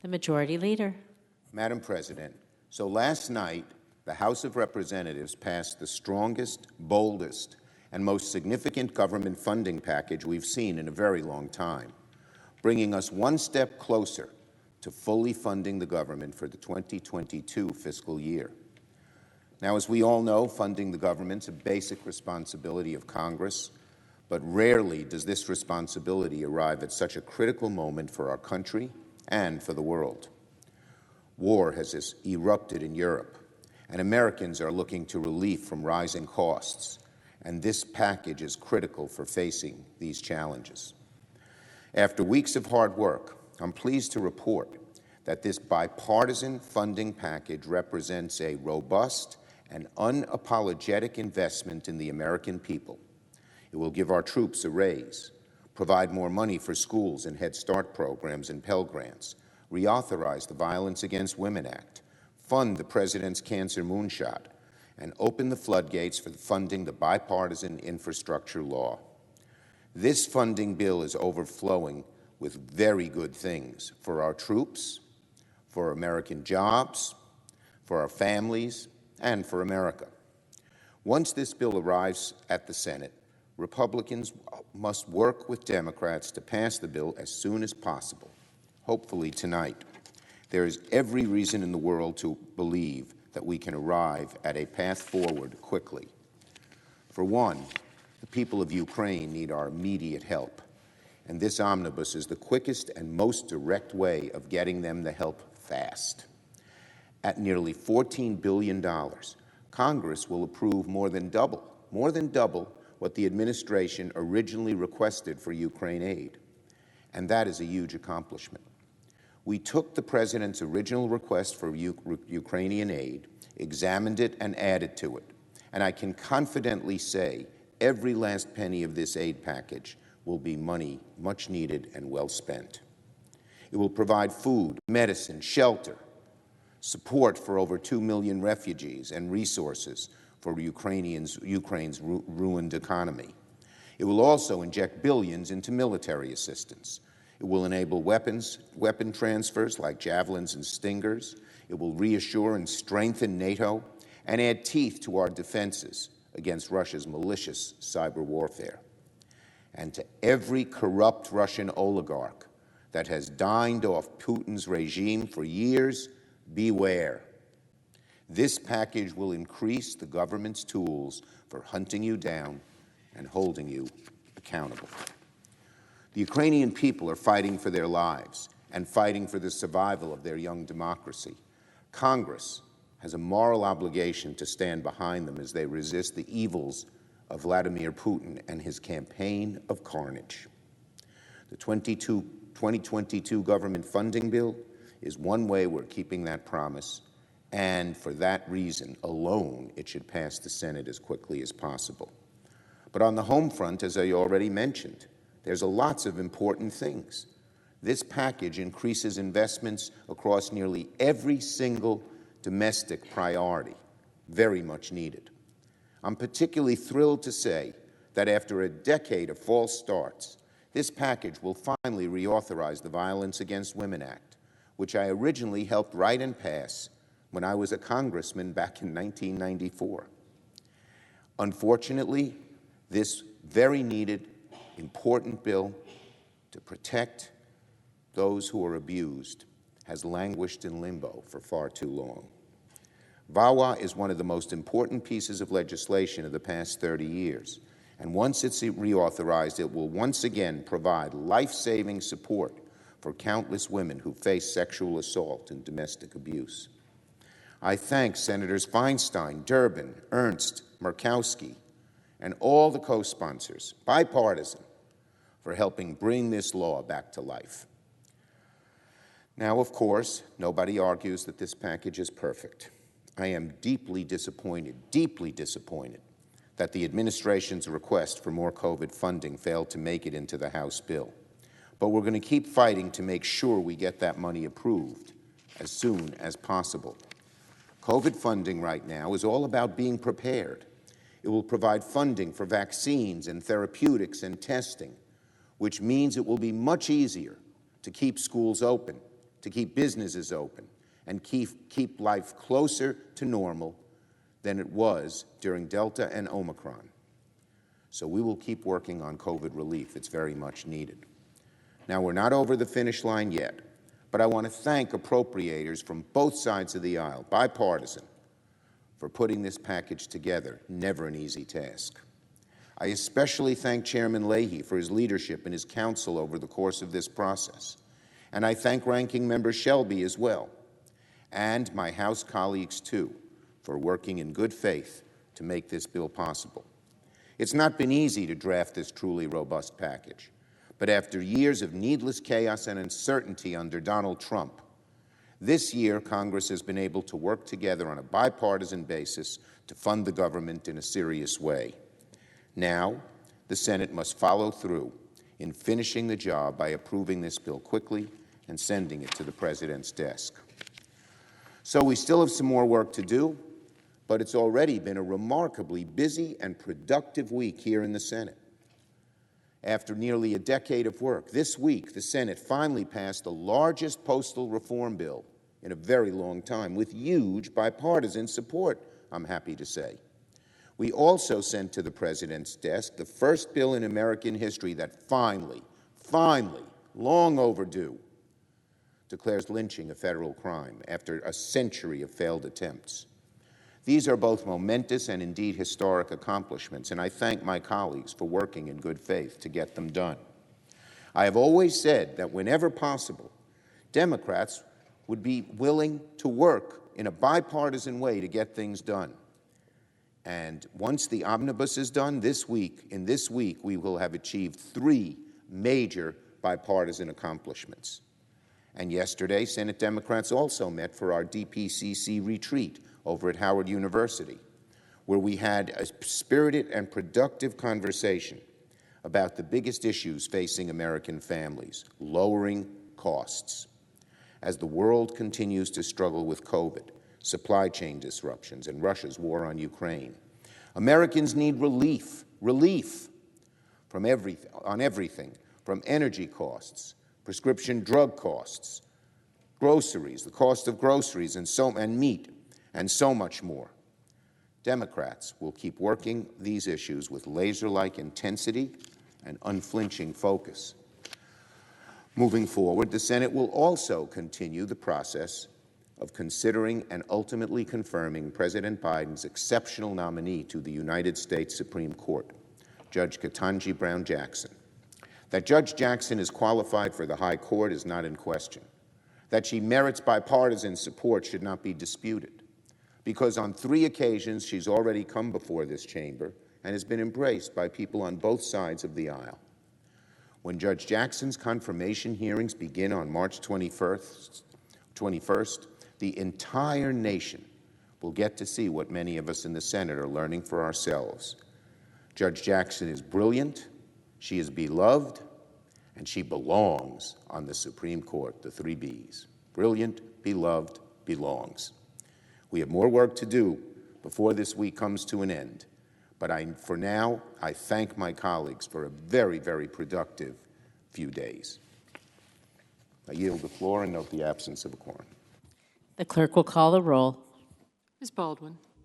The Majority Leader. Madam President, so last night, the House of Representatives passed the strongest, boldest, and most significant government funding package we've seen in a very long time, bringing us one step closer to fully funding the government for the 2022 fiscal year. Now, as we all know, funding the government's a basic responsibility of Congress, but rarely does this responsibility arrive at such a critical moment for our country and for the world. War has erupted in Europe, and Americans are looking to relief from rising costs, and this package is critical for facing these challenges. After weeks of hard work, I'm pleased to report that this bipartisan funding package represents a robust and unapologetic investment in the American people. It will give our troops a raise, provide more money for schools and Head Start programs and Pell Grants, reauthorize the Violence Against Women Act, fund the President's Cancer Moonshot, and open the floodgates for funding the bipartisan infrastructure law. This funding bill is overflowing with very good things for our troops, for American jobs, for our families, and for America. Once this bill arrives at the Senate, Republicans must work with Democrats to pass the bill as soon as possible, hopefully tonight. There is every reason in the world to believe that we can arrive at a path forward quickly. For one, the people of Ukraine need our immediate help, and this omnibus is the quickest and most direct way of getting them the help fast. At nearly $14 billion, Congress will approve more than double what the administration originally requested for Ukraine aid, and that is a huge accomplishment. We took the President's original request for Ukrainian aid, examined it, and added to it, and I can confidently say every last penny of this aid package will be money much needed and well spent. It will provide food, medicine, shelter, support for over 2 million refugees, and resources for Ukraine's ruined economy. It will also inject billions into military assistance. It will enable weapon transfers like Javelins and Stingers. It will reassure and strengthen NATO and add teeth to our defenses against Russia's malicious cyber warfare. And to every corrupt Russian oligarch that has dined off Putin's regime for years, beware. This package will increase the government's tools for hunting you down and holding you accountable. The Ukrainian people are fighting for their lives and fighting for the survival of their young democracy. Congress has a moral obligation to stand behind them as they resist the evils of Vladimir Putin and his campaign of carnage. The 2022 government funding bill is one way we're keeping that promise, and for that reason alone, it should pass the Senate as quickly as possible. But on the home front, as I already mentioned, there's lots of important things. This package increases investments across nearly every single domestic priority, very much needed. I'm particularly thrilled to say that after a decade of false starts, this package will finally reauthorize the Violence Against Women Act, which I originally helped write and pass when I was a congressman back in 1994. Unfortunately, this very needed, important bill to protect those who are abused has languished in limbo for far too long. VAWA is one of the most important pieces of legislation of the past 30 years, and once it's reauthorized, it will once again provide life-saving support for countless women who face sexual assault and domestic abuse. I thank Senators Feinstein, Durbin, Ernst, Murkowski, and all the co-sponsors, bipartisan, for helping bring this law back to life. Now, of course, nobody argues that this package is perfect. I am deeply disappointed that the administration's request for more COVID funding failed to make it into the House bill. But we're going to keep fighting to make sure we get that money approved as soon as possible. COVID funding right now is all about being prepared. It will provide funding for vaccines and therapeutics and testing, which means it will be much easier to keep schools open to keep businesses open, and keep life closer to normal than it was during Delta and Omicron. So we will keep working on COVID relief. It's very much needed. Now, we're not over the finish line yet, but I want to thank appropriators from both sides of the aisle, bipartisan, for putting this package together. Never an easy task. I especially thank Chairman Leahy for his leadership and his counsel over the course of this process. And I thank Ranking Member Shelby as well, and my House colleagues too, for working in good faith to make this bill possible. It's not been easy to draft this truly robust package, but after years of needless chaos and uncertainty under Donald Trump, this year Congress has been able to work together on a bipartisan basis to fund the government in a serious way. Now, the Senate must follow through in finishing the job by approving this bill quickly and sending it to the President's desk. So we still have some more work to do, but it's already been a remarkably busy and productive week here in the Senate. After nearly a decade of work, this week the Senate finally passed the largest postal reform bill in a very long time, with huge bipartisan support, I'm happy to say. We also sent to the President's desk the first bill in American history that finally, long overdue, declares lynching a federal crime after a century of failed attempts. These are both momentous and indeed historic accomplishments, and I thank my colleagues for working in good faith to get them done. I have always said that whenever possible, Democrats would be willing to work in a bipartisan way to get things done. And once the omnibus is done in this week, we will have achieved 3 major bipartisan accomplishments. And yesterday, Senate Democrats also met for our DPCC retreat over at Howard University, where we had a spirited and productive conversation about the biggest issues facing American families, lowering costs. As the world continues to struggle with COVID, supply chain disruptions, and Russia's war on Ukraine, Americans need relief on everything from energy costs, prescription drug costs, groceries, the cost of groceries, and meat, and so much more. Democrats will keep working these issues with laser-like intensity and unflinching focus. Moving forward, the Senate will also continue the process of considering and ultimately confirming President Biden's exceptional nominee to the United States Supreme Court, Judge Ketanji Brown Jackson. That Judge Jackson is qualified for the High Court is not in question. That she merits bipartisan support should not be disputed, because on 3 occasions she's already come before this chamber and has been embraced by people on both sides of the aisle. When Judge Jackson's confirmation hearings begin on March 21st, the entire nation will get to see what many of us in the Senate are learning for ourselves. Judge Jackson is brilliant, she is beloved, and she belongs on the Supreme Court, the 3 Bs. Brilliant, beloved, belongs. We have more work to do before this week comes to an end, but for now, I thank my colleagues for a very, very productive few days. I yield the floor and note the absence of a quorum. The clerk will call the roll. Ms. Baldwin.